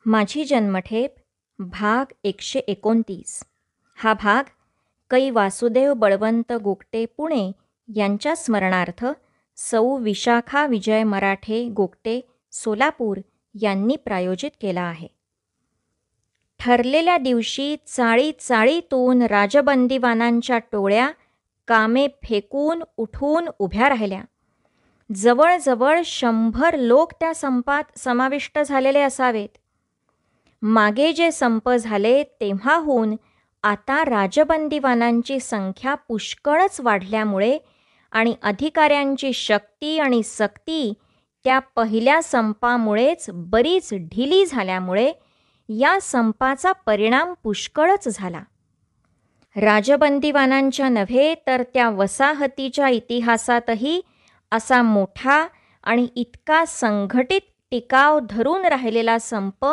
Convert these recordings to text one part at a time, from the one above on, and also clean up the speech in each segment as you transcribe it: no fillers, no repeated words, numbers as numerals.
माझी जन्मठेप भाग 129. हा भाग कै वासुदेव बळवंत गोगटे पुणे यांच्या स्मरणार्थ सौ विशाखा विजय मराठे गोगटे सोलापूर यांनी प्रायोजित केला आहे. ठरलेल्या दिवशी चाळी चाळीतून राजबंदीवानांच्या टोळ्या कामे फेकून उठून उभ्या राहिल्या. जवळजवळ 100 लोक त्या संपात समाविष्ट झालेले असावेत. मागे जे संप झाले तेव्हाहून आता राजबंदीवानांची संख्या पुष्कळच वाढल्यामुळे आणि अधिकाऱ्यांची शक्ती आणि सक्ती त्या पहिल्या संपामुळेच बरीच ढिली झाल्यामुळे या संपाचा परिणाम पुष्कळच झाला. राजबंदीवानांच्या नव्हे तर त्या वसाहतीच्या इतिहासातही असा मोठा आणि इतका संघटित टिकाव धरून राहिलेला संप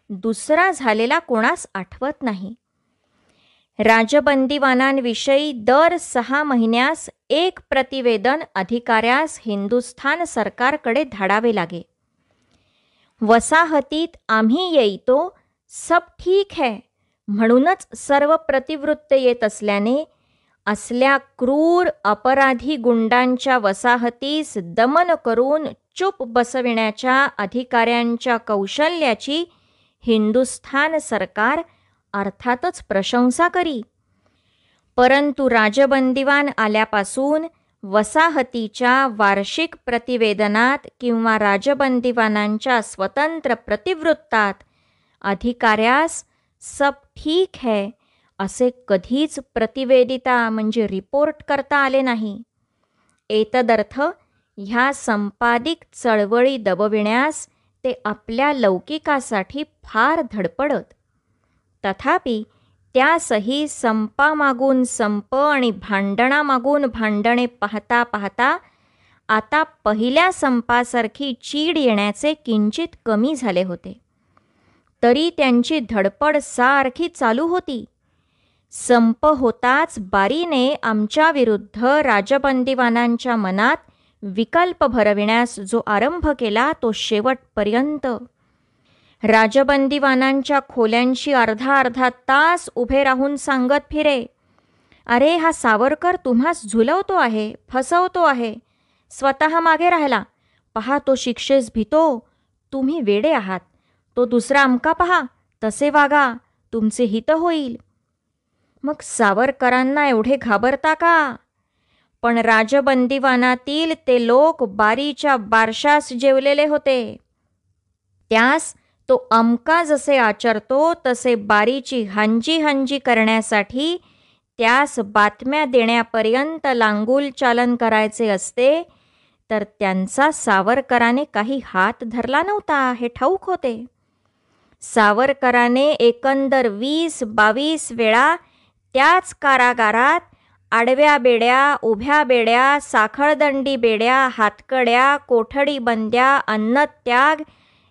दुसरा झालेला कोणास आठवत नाही. राजबंदीवानांविषयी दर 6 महिन्यास एक प्रतिवेदन अधिकाऱ्यास हिंदुस्थान सरकारकडे धाडावे लागे. वसाहतीत आम्ही येईतो, सब ठीक है म्हणूनच सर्व प्रतिवृत्त येत असल्याने असल्या क्रूर अपराधी गुंडांच्या वसाहतीस दमन करून चूप बसविण्याच्या अधिकाऱ्यांच्या कौशल्याची हिंदुस्थान सरकार अर्थातच प्रशंसा करी. परंतु राजबंदीवान आल्यापासून वसाहतीच्या वार्षिक प्रतिवेदनात किंवा राजबंदीवानांच्या स्वतंत्र प्रतिवृत्तात अधिकाऱ्यास सब ठीक है असे कधीच प्रतिवेदिता म्हणजे रिपोर्ट करता आले नाही. एतदर्थ ह्या संपादिक चळवळी दबविण्यास ते आपल्या लौकिकासाठी फार धडपडत. तथापि त्यासही संपामागून संप आणि भांडणामागून भांडणे पाहता पाहता आता पहिल्या संपासारखी चीड येण्याचे किंचित कमी झाले होते. तरी त्यांची धडपड सारखी चालू होती. संप होताच बारीने आमच्या विरुद्ध राजबंदीवानांच्या मनात विकल्प भरविण्यास जो आरंभ केला तो शेवटपर्यंत. राजबंदीवानांच्या खोल्यांशी अर्धा तास उभे राहून सांगत फिरे, अरे हा सावरकर तुम्हास झुलवतो आहे, फसवतो आहे, स्वतः मागे राहिला, पहा तो शिक्षेस भीतो, तुम्ही वेडे आहात, तो दुसरा अमका पहा, तसे वागा, तुमचे हित होईल. मग सावरकरांना एवढे घाबरता का? पण राजबंदीवानातील ते लोक बारीच्या बारशास जेवलेले होते. त्यास तो अमका जसे आचरतो तसे बारीची हांजी करण्यासाठी त्यास बातम्या देण्यापर्यंत लांगुल चालन करायचे असते, तर त्यांचा सावरकराने काही हात धरला नव्हता हे ठाऊक होते. सावरकराने एकंदर 20-22 वेळा त्याच कारागारात आडव्या बेड्या, उभ्या बेड्या, साखळदंडी बेड्या, हातकड्या, कोठडी बंद्या, अन्नत्याग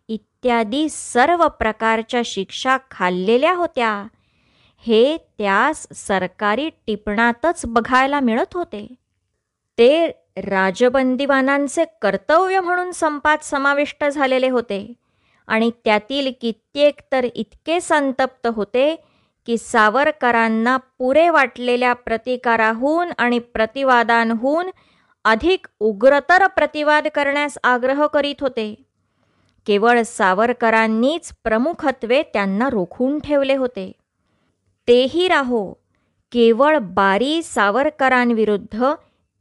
इत्यादी सर्व प्रकारच्या शिक्षा खाल्लेल्या होत्या. हे त्यास सरकारी टिपणातच बघायला मिळत होते. ते राजबंदीवानांचे कर्तव्य म्हणून संपात समाविष्ट झालेले होते आणि त्यातील कित्येक तर इतके संतप्त होते की सावरकरांना पुरे वाटलेल्या प्रतिकाराहून आणि प्रतिवादांहून अधिक उग्रतर प्रतिवाद करण्यास आग्रह करीत होते. केवळ सावरकरांनीच प्रमुखत्वे त्यांना रोखून ठेवले होते. तेही राहो, केवळ बारी सावरकरांविरुद्ध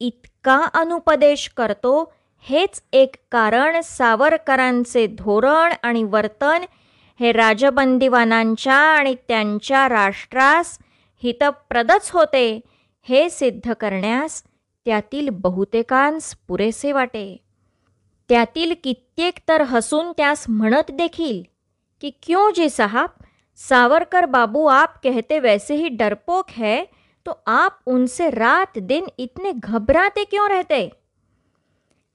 इतका अनुपदेश करतो हेच एक कारण सावरकरांचे धोरण आणि वर्तन हे राजबंदीवानांच्या आणि त्यांच्या राष्ट्रास हितप्रदच होते हे सिद्ध करण्यास त्यातील बहुतेकांस पुरेसे वाटे. त्यातील कित्येक तर हसून त्यास म्हणत देखील की क्यों जी साहब, सावरकर बाबू आप कहते वैसे ही डरपोक है, तो आप उनसे रात दिन इतने घबराते क्यों रहते.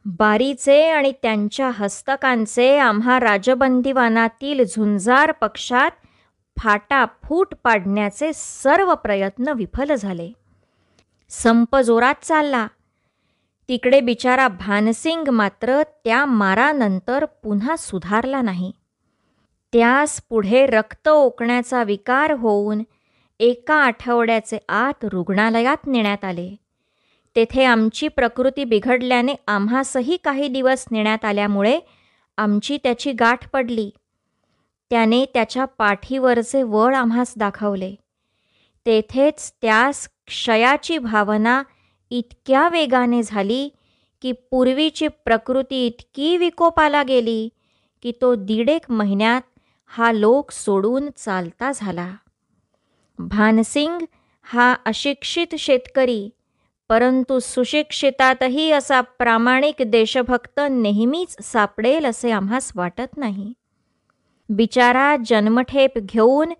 बारीचे आणि त्यांच्या हस्तकांचे आम्हा राजबंदीवानातील झुंजार पक्षात फाटाफूट पाडण्याचे सर्व प्रयत्न विफल झाले. संप जोरात चालला. तिकडे बिचारा भानसिंग मात्र त्या मारानंतर पुन्हा सुधारला नाही. त्यास पुढे रक्त ओकण्याचा विकार होऊन एका आठवड्याचे आत रुग्णालयात नेण्यात आले. तेथे आमची प्रकृती बिघडल्याने आम्हासही काही दिवस नेण्यात आल्यामुळे आमची त्याची गाठ पडली. त्याने त्याच्या पाठीवरचे वळ आम्हास दाखवले. तेथेच त्यास क्षयाची भावना इतक्या वेगाने झाली की पूर्वीची प्रकृती इतकी विकोपाला गेली की तो 1.5 महिन्यात हा लोक सोडून चालता झाला. भानसिंग हा अशिक्षित शेतकरी, परंतु सुशिक्षितातही असा प्रामाणिक देशभक्त नेहमीच सापडेल असे आम्हास वाटत नाही. बिचारा जन्मठेप घेऊन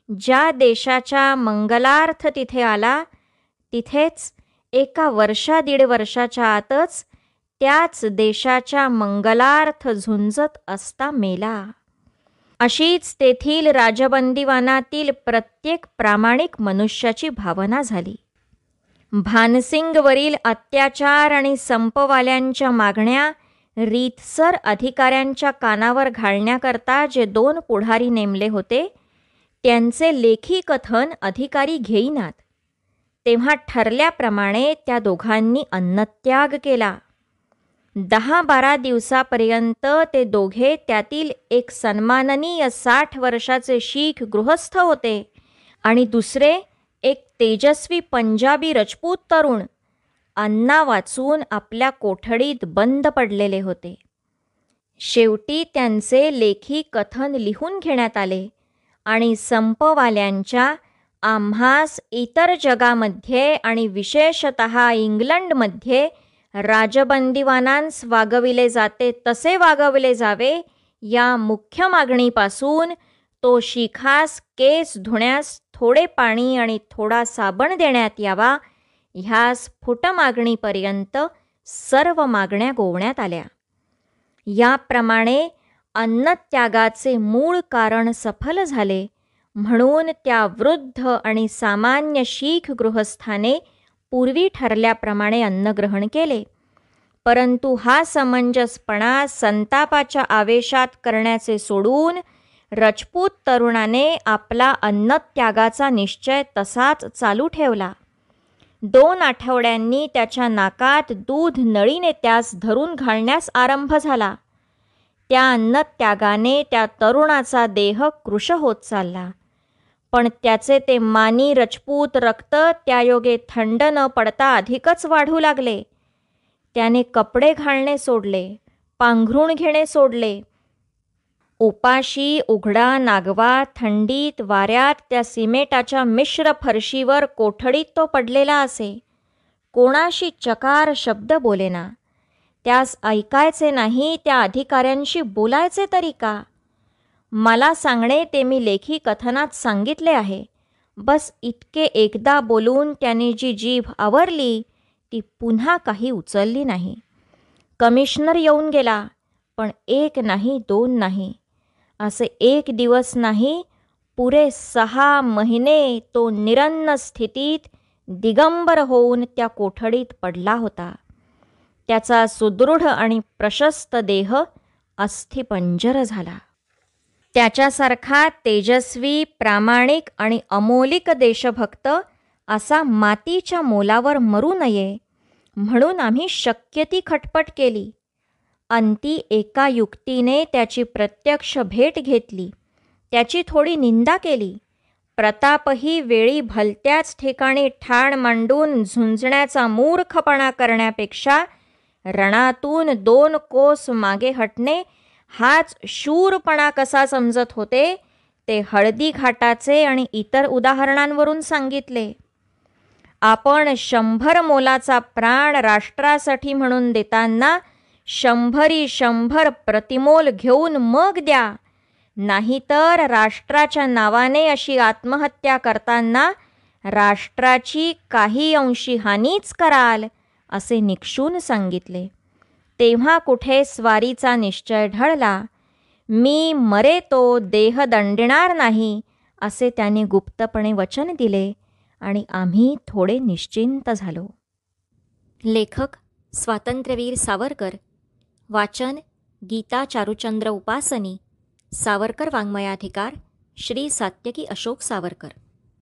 ज्या देशाच्या मंगलार्थ तिथे आला, तिथेच एका 1.5 वर्षाच्या आतच त्याच देशाच्या मंगलार्थ झुंजत असता मेला. अशीच तेथील राजबंदीवानातील प्रत्येक प्रामाणिक मनुष्याची भावना झाली. भानसिंगवरील अत्याचार आणि संपवाल्यांच्या मागण्या रीतसर अधिकाऱ्यांच्या कानावर घालण्याकरता जे 2 पुढारी नेमले होते, त्यांचे लेखी कथन अधिकारी घेईनात. तेव्हा ठरल्याप्रमाणे त्या दोघांनी अन्नत्याग केला. 10-12 दिवसापर्यंत ते दोघे त्यातील एक सन्माननीय 60 वर्षाचे शीख गृहस्थ होते आणि दुसरे एक तेजस्वी पंजाबी रजपूत तरुण अन्ना वाचून आपल्या कोठडीत बंद पडलेले होते. शेवटी त्यांचे लेखी कथन लिहून घेण्यात आले आणि संपवाल्यांच्या आम्हास इतर जगामध्ये आणि विशेषतः इंग्लंडमध्ये राजबंदीवानांस वागविले जाते तसे वागवले जावे या मुख्य मागणीपासून तो शिखास केस धुण्यास थोडे पाणी आणि थोडा साबण देण्यात यावा ह्या स्फुट मागणीपर्यंत सर्व मागण्या गोवण्यात आल्या. याप्रमाणे अन्नत्यागाचे मूळ कारण सफल झाले म्हणून त्या वृद्ध आणि सामान्य शीख गृहस्थाने पूर्वी ठरल्याप्रमाणे अन्नग्रहण केले. परंतु हा समंजसपणा संतापाच्या आवेशात करण्याचे सोडून रजपूत तरुणाने आपला अन्नत्यागाचा निश्चय तसाच चालू ठेवला. 2 आठवड्यांनी त्याच्या नाकात दूध नळीने त्यास धरून घालण्यास आरंभ झाला. त्या अन्नत्यागाने त्या तरुणाचा देह कृश होत चालला. पण त्याचे ते मानी रजपूत रक्त त्यायोगे थंड न पडता अधिकच वाढू लागले. त्याने कपडे घालणे सोडले, पांघरूण घेणे सोडले. उपाशी उघडा नागवा थंडीत वाऱ्यात त्या सिमेटाच्या मिश्र फरशीवर कोठडीत तो पडलेला असे. कोणाशी चकार शब्द बोलेना. त्यास ऐकायचे नाही, त्या अधिकाऱ्यांशी बोलायचे तरी का? मला सांगणे ते मी लेखी कथनात सांगितले आहे. बस इतके एकदा बोलून त्याने जी जीभ आवरली ती पुन्हा काही उचलली नाही. कमिशनर येऊन गेला, पण 1 नाही 2 नाही, असे 1 दिवस नाही, पुरे 6 महिने तो निरन्न स्थितीत दिगंबर होऊन त्या कोठडीत पडला होता. त्याचा सुदृढ आणि प्रशस्त देह अस्थिपंजर झाला. त्याच्यासारखा तेजस्वी, प्रामाणिक आणि अमोलिक देशभक्त असा मातीच्या मोलावर मरू नये म्हणून आम्ही शक्य ती खटपट केली. अंती एका युक्तीने त्याची प्रत्यक्ष भेट घेतली, त्याची थोडी निंदा केली. प्रतापही वेळी भलत्याच ठिकाणी ठाण मांडून झुंजण्याचा मूर्खपणा करण्यापेक्षा रणातून 2 कोस मागे हटणे हाच शूरपणा कसा समजत होते ते हळदी घाटाचे आणि इतर उदाहरणांवरून सांगितले. आपण 100 मोलाचा प्राण राष्ट्रासाठी म्हणून देताना 100 प्रतिमोल घेऊन मग द्या, नाहीतर राष्ट्राच्या नावाने अशी आत्महत्या करताना राष्ट्राची काही अंशी हानीच कराल असे निक्षून सांगितले. तेव्हा कुठे स्वारीचा निश्चय ढळला. मी मरे तो देह दंडणार नाही असे त्याने गुप्तपणे वचन दिले आणि आम्ही थोडे निश्चिंत झालो. लेखक स्वातंत्र्यवीर सावरकर. वाचन गीता चारुचंद्र उपासनी. सावरकर वाङ्मयाधिकार श्री सात्यकी अशोक सावरकर.